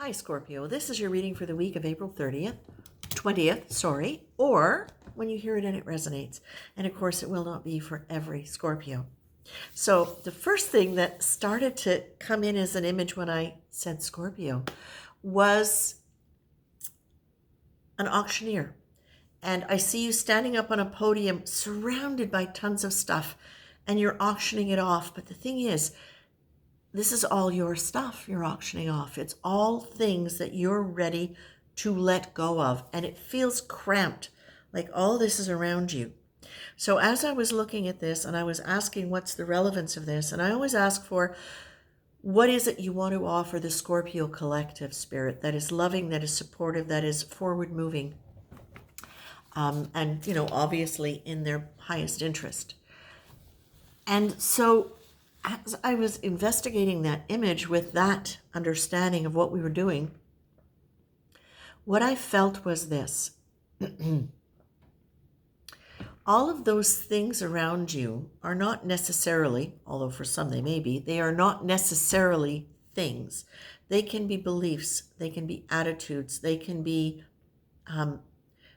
Hi, Scorpio. This is your reading for the week of April 20th, or when you hear it and it resonates. And of course, it will not be for every Scorpio. So the first thing that started to come in as an image when I said Scorpio was an auctioneer. And I see you standing up on a podium surrounded by tons of stuff and you're auctioning it off. But the thing is, this is all your stuff you're auctioning off. It's all things that you're ready to let go of. And it feels cramped, like all this is around you. So as I was looking at this and I was asking what's the relevance of this, and I always ask for what is it you want to offer the Scorpio collective spirit that is loving, that is supportive, that is forward moving, and, obviously in their highest interest. And so as I was investigating that image with that understanding of what we were doing, what I felt was this. All of those things around you are not necessarily, although for some they may be, they are not necessarily things. They can be beliefs, they can be attitudes, they can be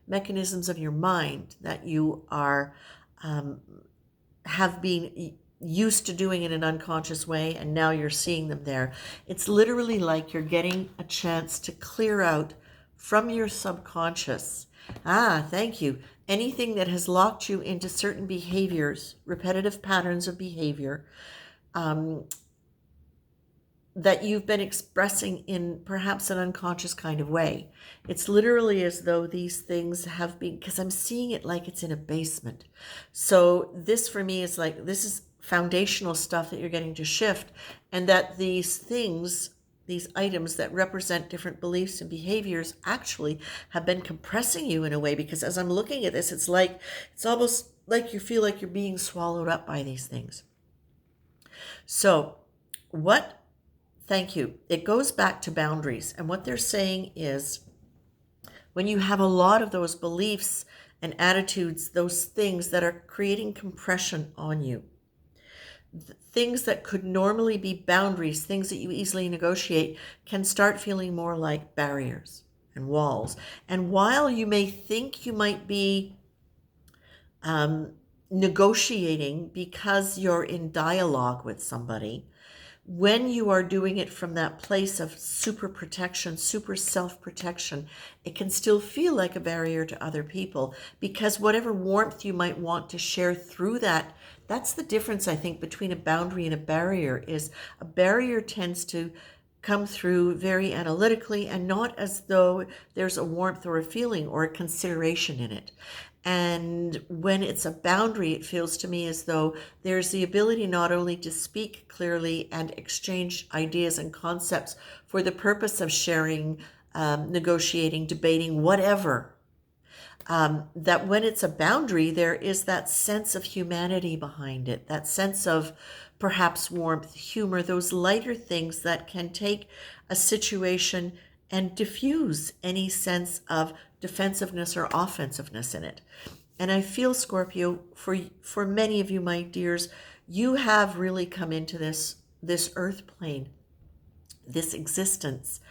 mechanisms of your mind that you are have been used to doing in an unconscious way, and now you're seeing them there. It's literally like you're getting a chance to clear out from your subconscious. Thank you. Anything that has locked you into certain behaviors, repetitive patterns of behavior, that you've been expressing in perhaps an unconscious kind of way. It's literally as though these things have been, because I'm seeing it like it's in a basement. So this for me is like, this is foundational stuff that you're getting to shift, and that these things, these items that represent different beliefs and behaviors actually have been compressing you in a way, because as I'm looking at this, it's almost like you feel like you're being swallowed up by these things. So thank you. It goes back to boundaries. And what they're saying is when you have a lot of those beliefs and attitudes, those things that are creating compression on you, things that could normally be boundaries, things that you easily negotiate, can start feeling more like barriers and walls. And while you may think you might be negotiating because you're in dialogue with somebody, when you are doing it from that place of super protection, super self-protection, it can still feel like a barrier to other people, because whatever warmth you might want to share through that, that's the difference, I think, between a boundary and a barrier. Is a barrier tends to come through very analytically and not as though there's a warmth or a feeling or a consideration in it. And when it's a boundary, it feels to me as though there's the ability not only to speak clearly and exchange ideas and concepts for the purpose of sharing, negotiating, debating, whatever, that when it's a boundary, there is that sense of humanity behind it, that sense of perhaps warmth, humor, those lighter things that can take a situation and diffuse any sense of defensiveness or offensiveness in it. And I feel, Scorpio, for many of you, my dears, you have really come into this earth plane, this existence.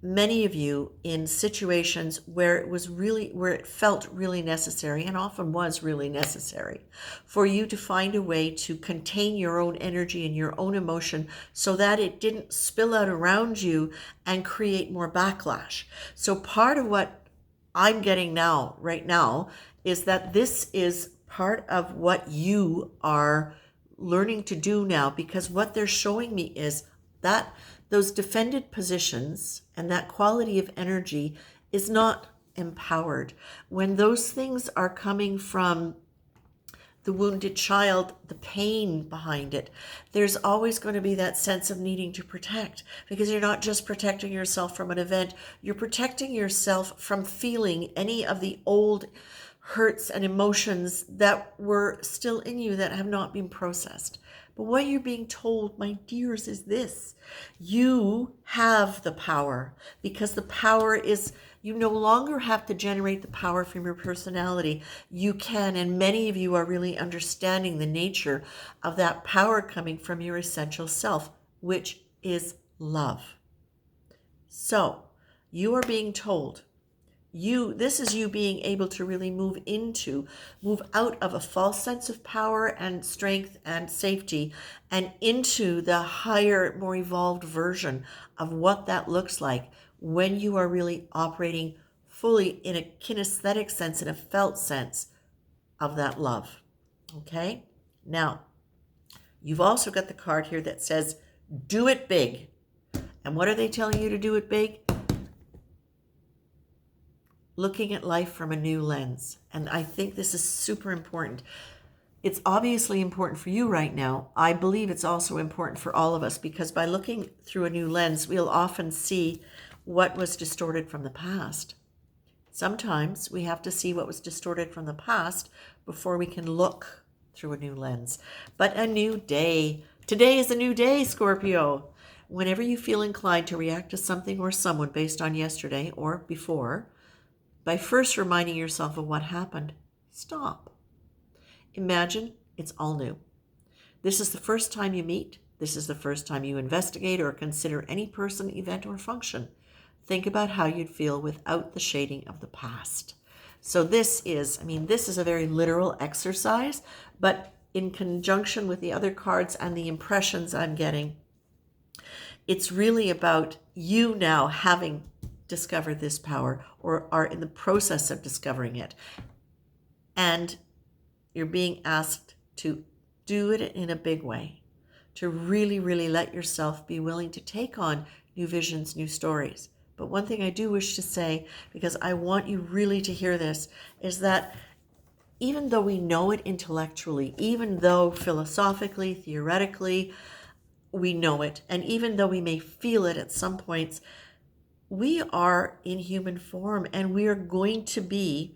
Many of you in situations where it felt really necessary, and often was really necessary, for you to find a way to contain your own energy and your own emotion so that it didn't spill out around you and create more backlash. So part of what I'm getting right now, is that this is part of what you are learning to do now, because what they're showing me is that those defended positions and that quality of energy is not empowered. When those things are coming from the wounded child, the pain behind it, there's always going to be that sense of needing to protect, because you're not just protecting yourself from an event, you're protecting yourself from feeling any of the old hurts and emotions that were still in you that have not been processed. But what you're being told, my dears, is this: you have the power, because the power is, you no longer have to generate the power from your personality. You can, and many of you are really understanding the nature of that power coming from your essential self, which is love. So you are being told, this is you being able to really move out of a false sense of power and strength and safety and into the higher, more evolved version of what that looks like when you are really operating fully in a kinesthetic sense, in a felt sense of that love. Okay? Now, you've also got the card here that says, do it big. And what are they telling you to do it big? Looking at life from a new lens. And I think this is super important. It's obviously important for you right now. I believe it's also important for all of us, because by looking through a new lens, we'll often see what was distorted from the past. Sometimes we have to see what was distorted from the past before we can look through a new lens. But a new day. Today is a new day, Scorpio. Whenever you feel inclined to react to something or someone based on yesterday or before, by first reminding yourself of what happened, stop. Imagine it's all new. This is the first time you meet. This is the first time you investigate or consider any person, event, or function. Think about how you'd feel without the shading of the past. So this is a very literal exercise, but in conjunction with the other cards and the impressions I'm getting, it's really about you now having discovered this power or are in the process of discovering it. And you're being asked to do it in a big way, to really, really let yourself be willing to take on new visions, new stories. But one thing I do wish to say, because I want you really to hear this, is that even though we know it intellectually, even though philosophically, theoretically, we know it, and even though we may feel it at some points, we are in human form, and we are going to be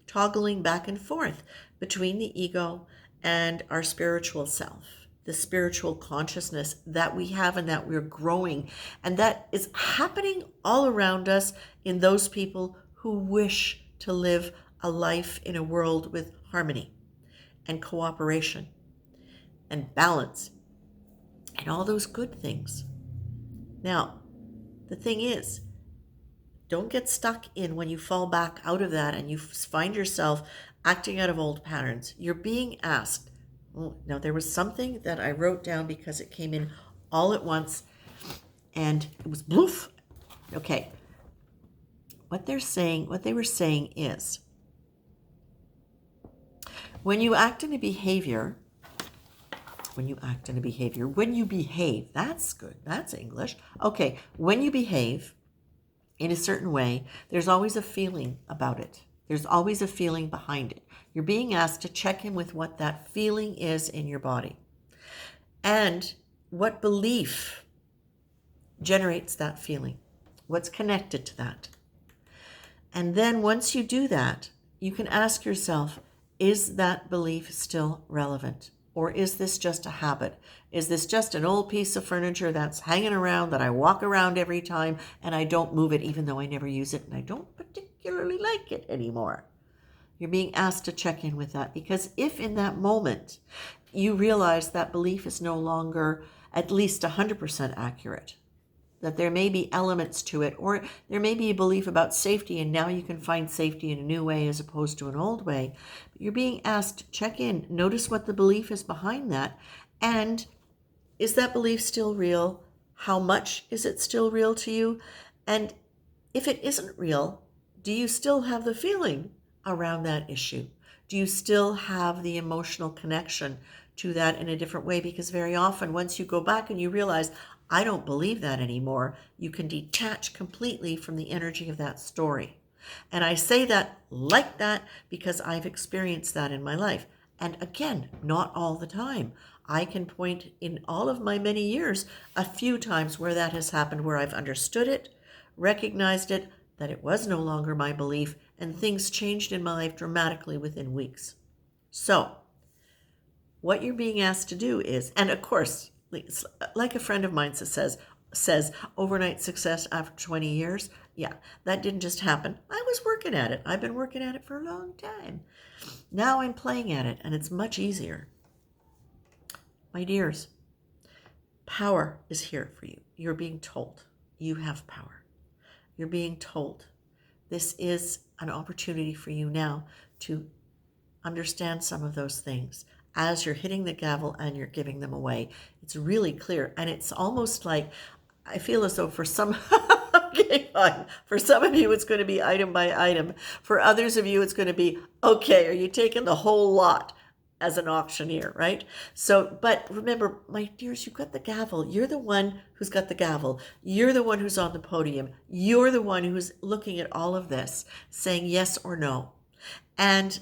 toggling back and forth between the ego and our spiritual self, the spiritual consciousness that we have and that we're growing. And that is happening all around us in those people who wish to live a life in a world with harmony and cooperation and balance and all those good things. Now, the thing is, don't get stuck in when you fall back out of that and you find yourself acting out of old patterns. You're being asked. Oh, now, there was something that I wrote down because it came in all at once and it was bloof. Okay. What they were saying is, when you behave, that's good. That's English. Okay. When you behave in a certain way, there's always a feeling about it. There's always a feeling behind it. You're being asked to check in with what that feeling is in your body and what belief generates that feeling, what's connected to that. And then once you do that, you can ask yourself, is that belief still relevant? Or is this just a habit? Is this just an old piece of furniture that's hanging around that I walk around every time and I don't move it even though I never use it and I don't particularly like it anymore? You're being asked to check in with that, because if in that moment you realize that belief is no longer at least 100% accurate, that there may be elements to it, or there may be a belief about safety and now you can find safety in a new way as opposed to an old way. But you're being asked to check in, notice what the belief is behind that, and is that belief still real? How much is it still real to you? And if it isn't real, do you still have the feeling around that issue? Do you still have the emotional connection to that in a different way? Because very often, once you go back and you realize, I don't believe that anymore, you can detach completely from the energy of that story. And I say that like that because I've experienced that in my life. And again, not all the time. I can point in all of my many years a few times where that has happened, where I've understood it, recognized it, that it was no longer my belief, and things changed in my life dramatically within weeks. So, what you're being asked to do is, and of course, like a friend of mine says overnight success after 20 years. Yeah, that didn't just happen. I was working at it. I've been working at it for a long time. Now I'm playing at it, and it's much easier. My dears, power is here for you. You're being told you have power. You're being told. This is an opportunity for you now to understand some of those things as you're hitting the gavel and you're giving them away. It's really clear. And it's almost like, I feel as though for some, okay, fine. For some of you, it's going to be item by item. For others of you, it's going to be, okay, are you taking the whole lot as an auctioneer, right? So, but remember, my dears, you've got the gavel. You're the one who's got the gavel. You're the one who's on the podium. You're the one who's looking at all of this, saying yes or no. And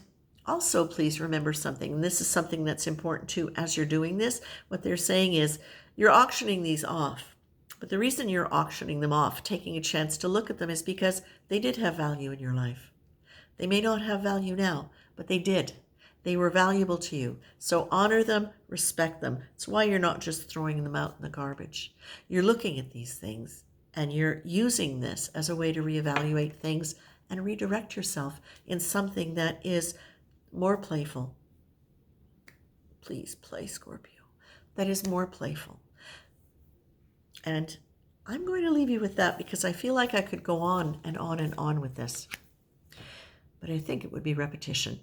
also, please remember something, and this is something that's important too as you're doing this. What they're saying is you're auctioning these off. But the reason you're auctioning them off, taking a chance to look at them, is because they did have value in your life. They may not have value now, but they did. They were valuable to you. So honor them, respect them. It's why you're not just throwing them out in the garbage. You're looking at these things and you're using this as a way to reevaluate things and redirect yourself in something that is more playful. Please play, Scorpio. That is more playful. And I'm going to leave you with that because I feel like I could go on and on and on with this. But I think it would be repetition.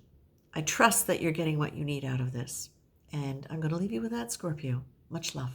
I trust that you're getting what you need out of this. And I'm going to leave you with that, Scorpio. Much love.